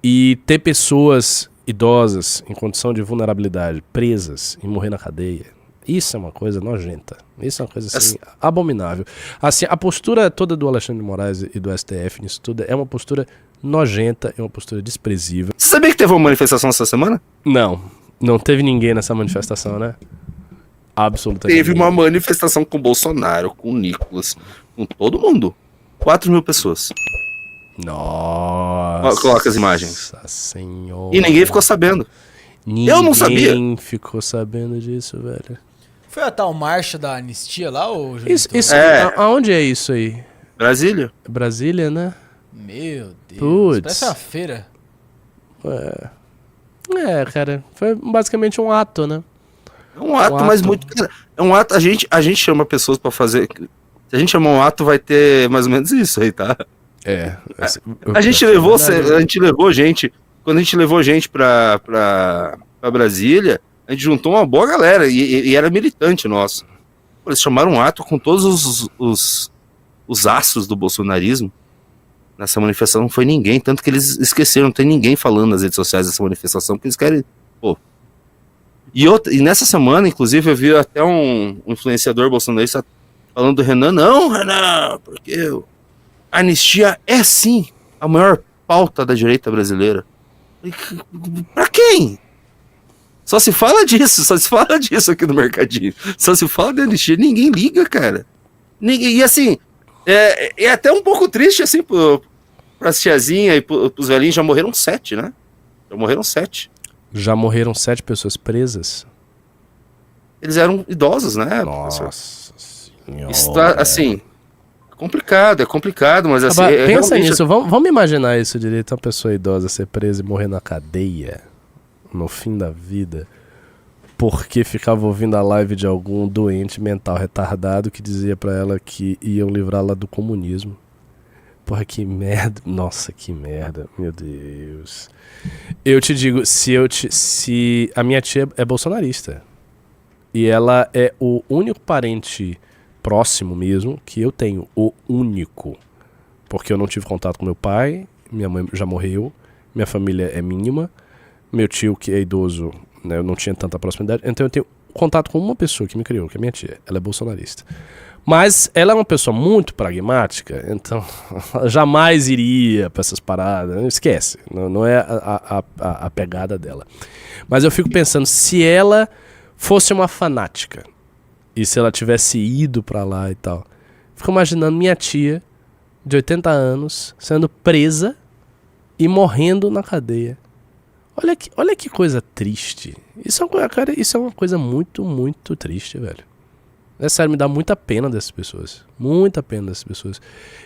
E ter pessoas idosas em condição de vulnerabilidade presas e morrer na cadeia, isso é uma coisa nojenta. Isso é uma coisa assim, abominável. Assim, a postura toda do Alexandre de Moraes e do STF nisso tudo é uma postura nojenta, é uma postura desprezível. Você sabia que teve uma manifestação essa semana? Não teve ninguém nessa manifestação, né? Absolutamente. Teve uma manifestação com o Bolsonaro, com o Nicolas, com todo mundo. 4 mil pessoas. Nossa. Coloca as imagens. Senhora. E ninguém ficou sabendo. Eu não sabia. Ninguém ficou sabendo disso, velho. Foi a tal marcha da anistia lá, ô Julito? Isso, aonde é isso aí? Brasília? Brasília, né? Meu Deus. Puts. Parece uma feira. Cara, foi basicamente um ato, né? É um ato, mas muito... É um ato, a gente chama pessoas pra fazer... Se a gente chamar um ato, vai ter mais ou menos isso aí, tá? A gente levou gente... Quando a gente levou gente pra Brasília, a gente juntou uma boa galera, e era militante nosso. Eles chamaram um ato com todos os astros do bolsonarismo. Nessa manifestação não foi ninguém, tanto que eles esqueceram, não tem ninguém falando nas redes sociais dessa manifestação, porque eles querem... Pô. E nessa semana, inclusive, eu vi até um influenciador bolsonarista falando do Renan, não, Renan, porque a anistia é sim a maior pauta da direita brasileira. Pra quem? Só se fala disso aqui no mercadinho. Só se fala de anistia, ninguém liga, cara. E assim, é até um pouco triste, assim, pras tiazinhas e pros velhinhos, já morreram 7, né? Já morreram 7 pessoas presas? Eles eram idosos, né? Nossa senhora. Isso tá, assim, é complicado, mas assim... Pensa nisso, vamos imaginar isso direito, uma pessoa idosa ser presa e morrer na cadeia, no fim da vida, porque ficava ouvindo a live de algum doente mental retardado que dizia pra ela que iam livrá-la do comunismo. Porra, que merda. Nossa, que merda. Meu Deus. Eu te digo, se a minha tia é bolsonarista e ela é o único parente próximo mesmo que eu tenho, o único, porque eu não tive contato com meu pai, minha mãe já morreu, minha família é mínima, meu tio que é idoso, né, eu não tinha tanta proximidade, então eu tenho contato com uma pessoa que me criou, que é minha tia, ela é bolsonarista. Mas ela é uma pessoa muito pragmática, então jamais iria pra essas paradas, esquece, não é a pegada dela. Mas eu fico pensando, se ela fosse uma fanática, e se ela tivesse ido pra lá e tal, fico imaginando minha tia, de 80 anos, sendo presa e morrendo na cadeia. Olha que coisa triste. Isso é uma coisa muito, muito triste, velho. É sério, me dá muita pena dessas pessoas. Muita pena dessas pessoas.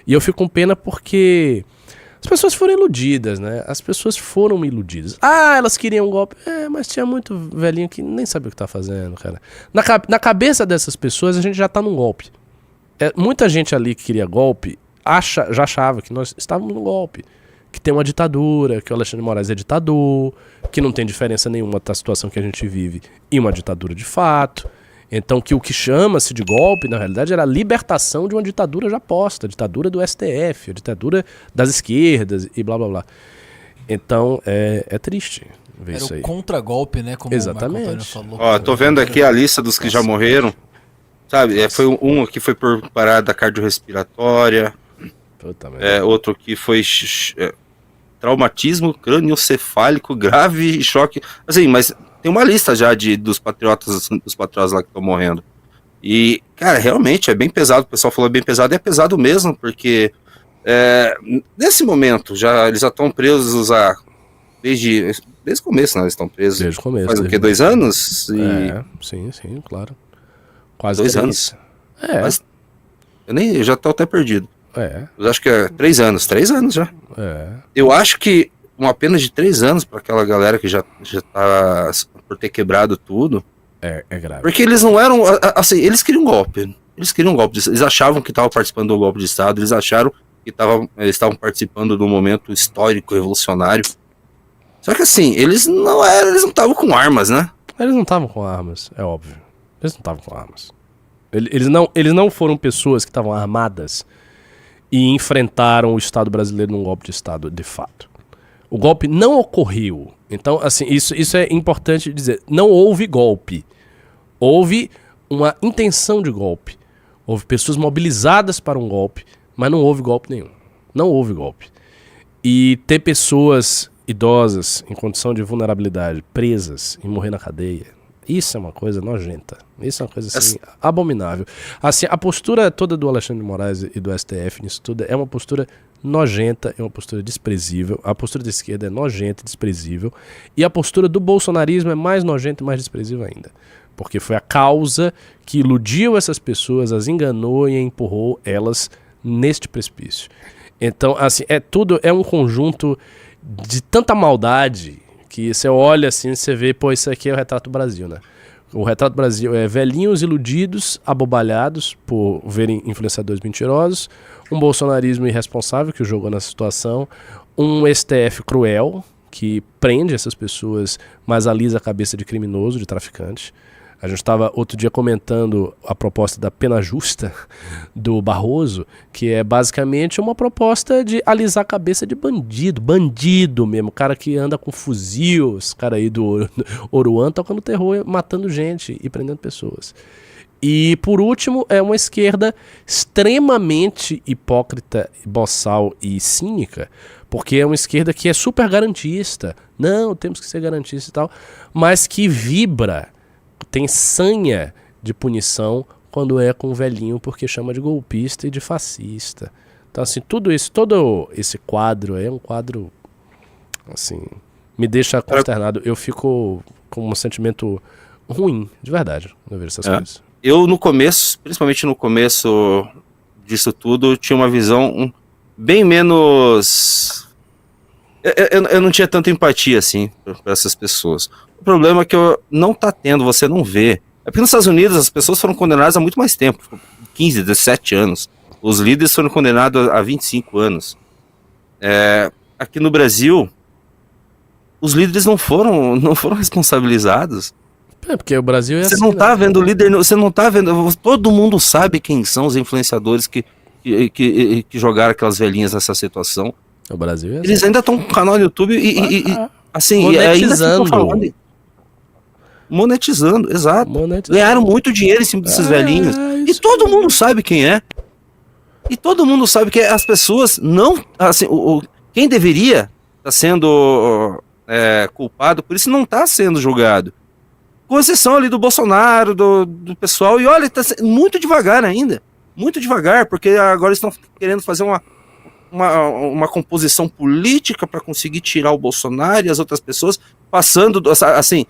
E eu fico com pena porque as pessoas foram iludidas, né? As pessoas foram iludidas. Ah, elas queriam um golpe. Mas tinha muito velhinho que nem sabe o que tá fazendo, cara. Na cabeça dessas pessoas, a gente já tá num golpe. Muita gente ali que queria golpe já achava que nós estávamos num golpe. Que tem uma ditadura, que o Alexandre de Moraes é ditador, que não tem diferença nenhuma da situação que a gente vive e uma ditadura de fato. Então que o que chama-se de golpe, na realidade, era a libertação de uma ditadura já posta, a ditadura do STF, a ditadura das esquerdas e blá blá blá. Então é triste ver isso aí. Era o contra-golpe, né? Como exatamente. o Marco Antônio falou. Ó, tô vendo aqui a lista dos que já morreram. Sabe, foi um que foi por parada cardiorrespiratória. Outro que foi traumatismo craniocefálico grave e choque. Assim, mas tem uma lista já dos patriotas lá que estão morrendo. E, cara, realmente é bem pesado. O pessoal falou bem pesado, e é pesado mesmo, porque nesse momento eles já estão presos desde o começo, né? Eles estão presos. Desde o começo. Faz o quê? 2 anos? Sim, claro. Quase 2 3 anos. Mas eu já tô até perdido. Eu acho que é 3 anos. 3 anos já. Eu acho que uma pena de 3 anos para aquela galera que já tá por ter quebrado tudo. É grave. Porque eles não eram, assim, eles queriam um golpe. Eles achavam que estavam participando do golpe de Estado, eles acharam que eles estavam participando de um momento histórico, revolucionário. Só que assim, eles não estavam com armas, né? Eles não estavam com armas, é óbvio. Eles não estavam com armas. Eles não foram pessoas que estavam armadas e enfrentaram o Estado brasileiro num golpe de Estado, de fato. O golpe não ocorreu. Então, assim, isso é importante dizer. Não houve golpe. Houve uma intenção de golpe. Houve pessoas mobilizadas para um golpe, mas não houve golpe nenhum. Não houve golpe. E ter pessoas idosas em condição de vulnerabilidade, presas e morrer na cadeia, isso é uma coisa nojenta. Isso é uma coisa assim, abominável. Assim, a postura toda do Alexandre de Moraes e do STF nisso tudo é uma postura nojenta, é uma postura desprezível. A postura da esquerda é nojenta e desprezível. E a postura do bolsonarismo é mais nojenta e mais desprezível ainda. Porque foi a causa que iludiu essas pessoas, as enganou e empurrou elas neste precipício. Então, assim, é um conjunto de tanta maldade que você olha assim, você vê, pô, isso aqui é o retrato do Brasil, né? O retrato do Brasil é velhinhos iludidos, abobalhados por verem influenciadores mentirosos, um bolsonarismo irresponsável que o jogou nessa situação, um STF cruel que prende essas pessoas, mas alisa a cabeça de criminoso, de traficante. A gente estava outro dia comentando a proposta da pena justa do Barroso, que é basicamente uma proposta de alisar a cabeça de bandido mesmo, cara que anda com fuzil, os cara aí do Oruan tocando terror, matando gente e prendendo pessoas. E por último, é uma esquerda extremamente hipócrita, boçal e cínica, porque é uma esquerda que é super garantista, não, temos que ser garantistas e tal, mas que vibra, tem sanha de punição quando é com o velhinho, porque chama de golpista e de fascista. Então, assim, tudo isso, todo esse quadro é um quadro, assim, me deixa consternado. Eu fico com um sentimento ruim, de verdade, quando eu vejo essas coisas. Eu, no começo, principalmente no começo disso tudo, tinha uma visão bem menos... Eu não tinha tanta empatia, assim, para essas pessoas. O problema é que não tá tendo, você não vê. É porque nos Estados Unidos as pessoas foram condenadas há muito mais tempo, 15, 17 anos. Os líderes foram condenados há 25 anos. Aqui no Brasil, os líderes não foram responsabilizados. Porque o Brasil é você assim, não tá vendo o líder, você não tá vendo, todo mundo sabe quem são os influenciadores que jogaram aquelas velhinhas nessa situação. O Brasil é assim. Eles ainda estão com canal no YouTube e assim, monetizando, exato. Ganharam muito dinheiro em cima desses velhinhos. E todo mundo sabe quem é. E todo mundo sabe que as pessoas não, assim, quem deveria estar sendo culpado por isso não está sendo julgado. Com exceção ali do Bolsonaro, do pessoal, e olha, está muito devagar ainda. Muito devagar, porque agora estão querendo fazer uma composição política para conseguir tirar o Bolsonaro e as outras pessoas, passando, assim,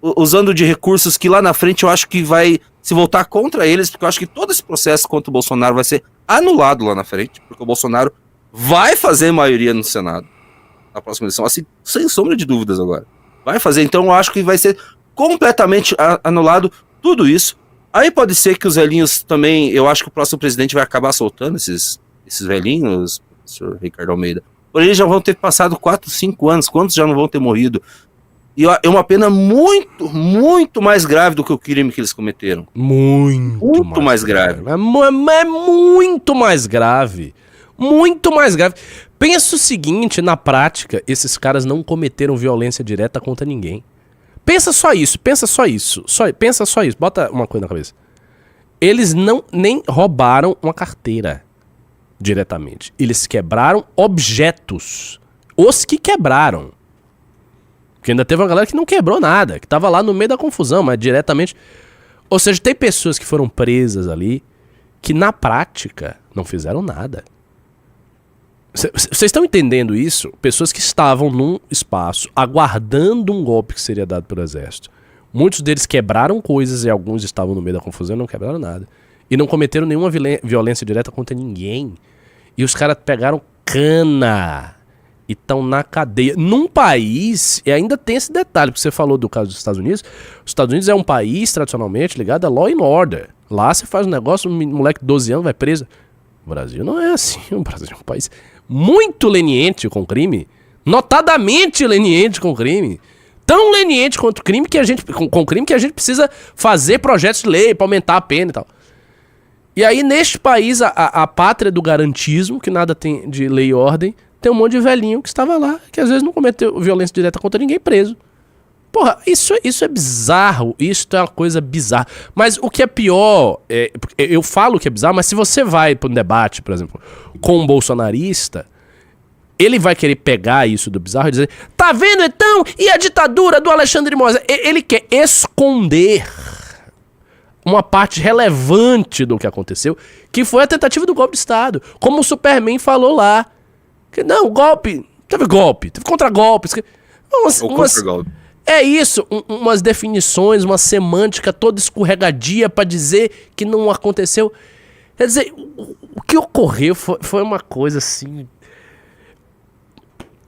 usando de recursos que lá na frente eu acho que vai se voltar contra eles, porque eu acho que todo esse processo contra o Bolsonaro vai ser anulado lá na frente, porque o Bolsonaro vai fazer maioria no Senado na próxima eleição, assim, sem sombra de dúvidas agora. Vai fazer, então eu acho que vai ser completamente anulado tudo isso. Aí pode ser que os velhinhos também, eu acho que o próximo presidente vai acabar soltando esses velhinhos, professor Ricardo Almeida. Por eles já vão ter passado 4, 5 anos, quantos já não vão ter morrido? E é uma pena muito, muito mais grave do que o crime que eles cometeram. Muito mais grave. É muito mais grave. Muito mais grave. Pensa o seguinte, na prática, esses caras não cometeram violência direta contra ninguém. Pensa só isso. Pensa só isso. Bota uma coisa na cabeça. Eles nem roubaram uma carteira diretamente. Eles quebraram objetos. Os que quebraram. Porque ainda teve uma galera que não quebrou nada, que tava lá no meio da confusão, mas diretamente... Ou seja, tem pessoas que foram presas ali que na prática não fizeram nada. Vocês estão entendendo isso? Pessoas que estavam num espaço aguardando um golpe que seria dado pelo exército. Muitos deles quebraram coisas e alguns estavam no meio da confusão e não quebraram nada. E não cometeram nenhuma violência direta contra ninguém. E os caras pegaram cana e estão na cadeia. Num país, e ainda tem esse detalhe, porque você falou do caso dos Estados Unidos. Os Estados Unidos é um país tradicionalmente ligado a law and order. Lá você faz um negócio, um moleque de 12 anos vai preso. O Brasil não é assim. O Brasil é um país muito leniente com crime. Notadamente leniente com crime. Tão leniente contra o crime que a gente, com crime que a gente precisa fazer projetos de lei para aumentar a pena e tal. E aí, neste país, a pátria do garantismo, que nada tem de lei e ordem, tem um monte de velhinho que estava lá, que às vezes não cometeu violência direta contra ninguém, preso. Porra, isso é bizarro, isso é uma coisa bizarra. Mas o que é pior, eu falo que é bizarro, mas se você vai para um debate, por exemplo, com um bolsonarista, ele vai querer pegar isso do bizarro e dizer, tá vendo então? E a ditadura do Alexandre de Moraes? Ele quer esconder uma parte relevante do que aconteceu, que foi a tentativa do golpe de Estado. Como o Superman falou lá. Que, não, golpe, teve contra-golpes. Contra-golpe. É isso, umas definições, uma semântica toda escorregadia pra dizer que não aconteceu. Quer dizer, o que ocorreu foi uma coisa assim...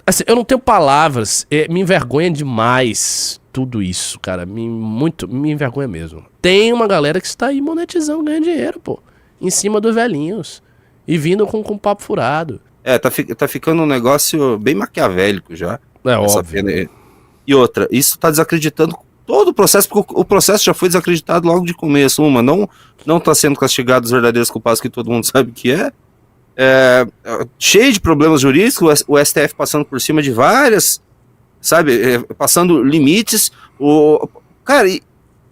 Assim, eu não tenho palavras, me envergonha demais tudo isso, cara. Me envergonha mesmo. Tem uma galera que está aí monetizando, ganhando dinheiro, pô. Em cima dos velhinhos. E vindo com papo furado. Tá ficando um negócio bem maquiavélico já. Óbvio. E outra, isso tá desacreditando todo o processo, porque o processo já foi desacreditado logo de começo. Não tá sendo castigado os verdadeiros culpados, que todo mundo sabe que cheio de problemas jurídicos, o STF passando por cima de várias, sabe, passando limites. Cara,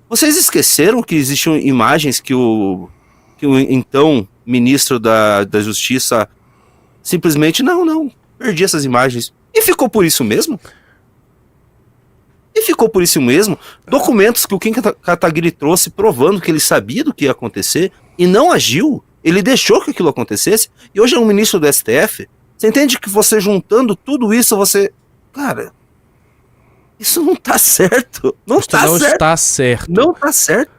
vocês esqueceram que existiam imagens que o então ministro da Justiça simplesmente, não, perdi essas imagens. E ficou por isso mesmo? Documentos que o Kim Kataguiri trouxe provando que ele sabia do que ia acontecer e não agiu. Ele deixou que aquilo acontecesse. E hoje é um ministro do STF. Você entende que você juntando tudo isso, você... Cara, isso não tá certo. Não está certo. Não tá certo.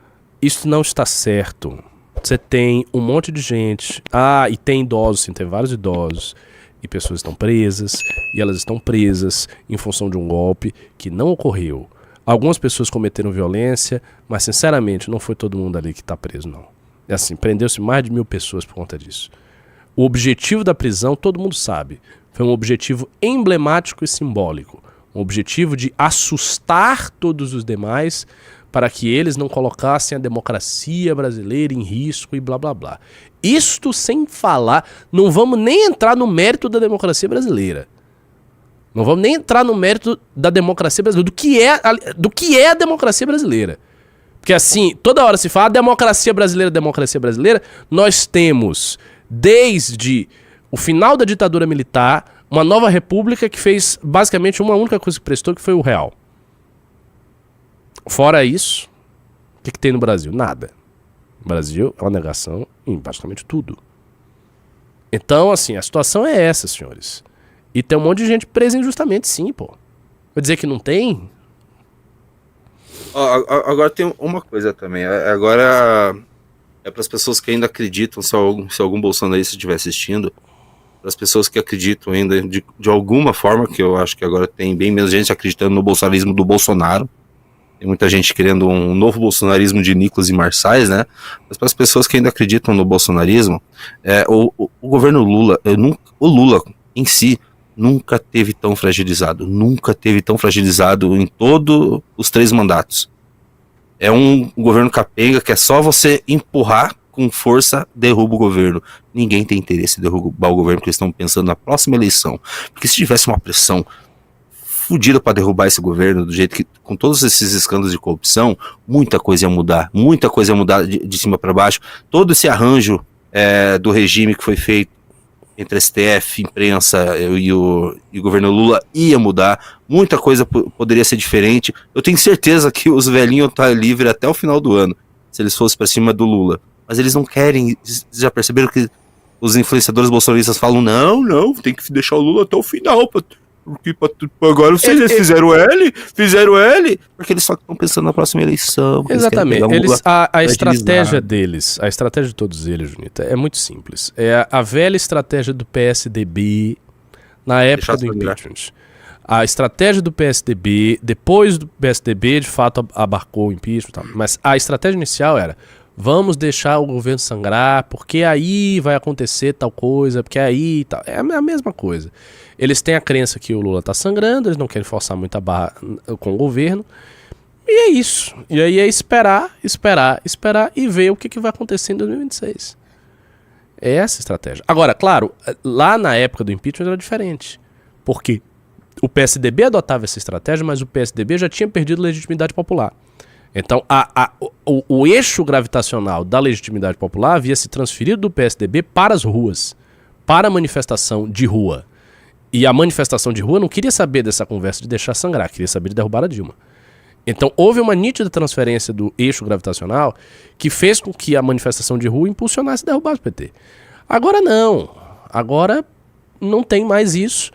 Isso não está certo. Você tem um monte de gente. E tem idosos, sim, tem vários idosos. E pessoas estão presas, e elas estão presas em função de um golpe que não ocorreu. Algumas pessoas cometeram violência, mas sinceramente não foi todo mundo ali que está preso, não. É assim, prendeu-se mais de 1.000 pessoas por conta disso. O objetivo da prisão, todo mundo sabe, foi um objetivo emblemático e simbólico. Um objetivo de assustar todos os demais para que eles não colocassem a democracia brasileira em risco e blá blá blá. Isto sem falar, não vamos nem entrar no mérito da democracia brasileira. Não vamos nem entrar no mérito da democracia brasileira, do que é a democracia brasileira. Porque assim, toda hora se fala democracia brasileira, nós temos, desde o final da ditadura militar, uma nova república que fez basicamente uma única coisa que prestou, que foi o real. Fora isso, o que tem no Brasil? Nada. O Brasil é uma negação em basicamente tudo. Então, assim, a situação é essa, senhores. E tem um monte de gente presa injustamente, sim, pô. Vou dizer que não tem? Agora tem uma coisa também. Agora é para as pessoas que ainda acreditam, se algum bolsonarista estiver assistindo, para as pessoas que acreditam ainda de alguma forma, que eu acho que agora tem bem menos gente acreditando no bolsonarismo do Bolsonaro. Tem muita gente querendo um novo bolsonarismo de Nicolas e Marçais, né? Mas para as pessoas que ainda acreditam no bolsonarismo, o governo Lula, o Lula em si, nunca teve tão fragilizado em todos os 3 mandatos. É um governo capenga que é só você empurrar com força, derruba o governo. Ninguém tem interesse em derrubar o governo, porque eles estão pensando na próxima eleição. Porque se tivesse uma pressão fudida para derrubar esse governo, do jeito que, com todos esses escândalos de corrupção, muita coisa ia mudar de cima para baixo. Todo esse arranjo do regime que foi feito entre STF, imprensa e o governo Lula ia mudar, muita coisa poderia ser diferente. Eu tenho certeza que os velhinhos iam estar livres até o final do ano, se eles fossem para cima do Lula. Mas eles não querem. Já perceberam que os influenciadores bolsonaristas falam, não, tem que deixar o Lula até o final, porque agora vocês fizeram L, porque eles só estão pensando na próxima eleição. Exatamente. A estratégia deles, a estratégia de todos eles, Junita, é muito simples. É a velha estratégia do PSDB na época do impeachment. A estratégia do PSDB, depois do PSDB, de fato, abarcou o impeachment e tal. Mas a estratégia inicial era: vamos deixar o governo sangrar, porque aí vai acontecer tal coisa, porque aí tal. É a mesma coisa. Eles têm a crença que o Lula tá sangrando, eles não querem forçar muito a barra com o governo. E é isso. E aí é esperar e ver o que vai acontecer em 2026. É essa a estratégia. Agora, claro, lá na época do impeachment era diferente. Porque o PSDB adotava essa estratégia, mas o PSDB já tinha perdido legitimidade popular. Então, o eixo gravitacional da legitimidade popular havia se transferido do PSDB para as ruas, para a manifestação de rua. E a manifestação de rua não queria saber dessa conversa de deixar sangrar, queria saber de derrubar a Dilma. Então, houve uma nítida transferência do eixo gravitacional que fez com que a manifestação de rua impulsionasse e derrubasse o PT. Agora não. Agora não tem mais isso.